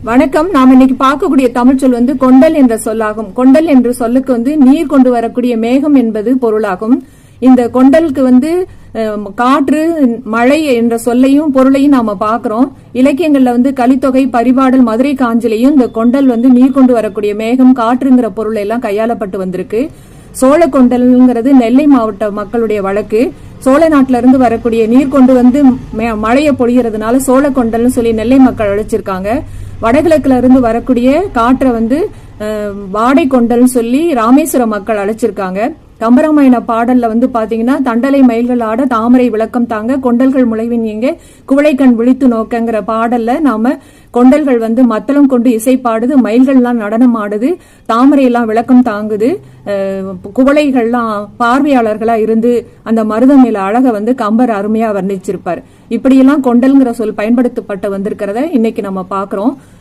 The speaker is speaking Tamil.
வணக்கம். நாம இன்னைக்கு பார்க்கக்கூடிய தமிழ் சொல் கொண்டல் என்ற சொல்லாகும். கொண்டல் என்ற சொல்லுக்கு நீர் கொண்டு வரக்கூடிய மேகம் என்பது பொருளாகும். இந்த கொண்டலுக்கு காற்று, மழை என்ற சொல்லையும் பொருளையும் நாம பாக்குறோம். இலக்கியங்கள்ல கலித்தொகை, பரிபாடல், மதுரை காஞ்சிலையும் இந்த கொண்டல் நீர் கொண்டு வரக்கூடிய மேகம், காற்றுங்கிற பொருள் எல்லாம் கையாளப்பட்டு வந்திருக்கு. சோழ கொண்டல்ங்கிறது நெல்லை மாவட்ட மக்களுடைய வழக்கு. சோழ நாட்டில இருந்து வரக்கூடிய நீர் கொண்டு மழையை பொழிகிறதுனால சோழ கொண்டல்னு சொல்லி நெல்லை மக்கள் அழைச்சிருக்காங்க. வடகிழக்குல இருந்து வரக்கூடிய காற்றை வாடை கொண்டல்னு சொல்லி ராமேஸ்வர மக்கள் அழைச்சிருக்காங்க. கம்பராமாயண பாடல்ல பாத்தீங்கன்னா, தண்டலை மயில்கள் ஆட தாமரை விளக்கம் தாங்க, கொண்டல்கள் முளைவின் எங்க குவளைக்கண் விழித்து நோக்கங்கிற பாடல்ல நாம கொண்டல்கள் மத்தளம் கொண்டு இசை பாடுது, மயில்கள்லாம் நடனம் ஆடுது, தாமரை எல்லாம் விளக்கம் தாங்குது, குவளைகள்லாம் பார்வையாளர்களா இருந்து அந்த மருத மேல அழக கம்பர் அருமையா வர்ணிச்சிருப்பார். இப்படியெல்லாம் கொண்டல்ங்கிற சொல் பயன்படுத்தப்பட்டு வந்திருக்கிறத இன்னைக்கு நம்ம பாக்குறோம்.